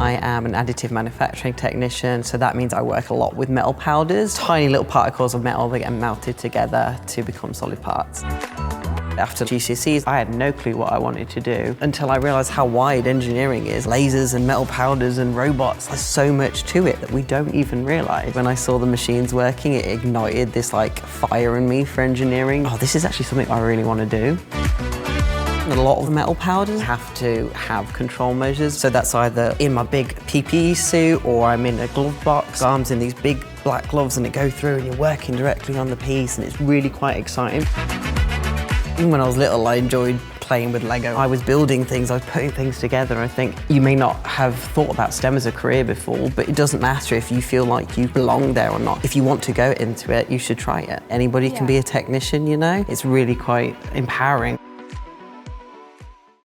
I am an additive manufacturing technician, so that means I work a lot with metal powders, tiny little particles of metal that get melted together to become solid parts. After GCSEs, I had no clue what I wanted to do until I realised how wide engineering is. Lasers and metal powders and robots, there's so much to it that we don't even realise. When I saw the machines working, it ignited this fire in me for engineering. Oh, this is actually something I really want to do. A lot of metal powders have to have control measures, so that's either in my big PPE suit or I'm in a glove box. Arms in these big black gloves and it go through and you're working directly on the piece and it's really quite exciting. Even when I was little, I enjoyed playing with Lego. I was building things, I was putting things together. I think you may not have thought about STEM as a career before, but it doesn't matter if you feel like you belong there or not. If you want to go into it, you should try it. Anybody can be a technician, you know? It's really quite empowering.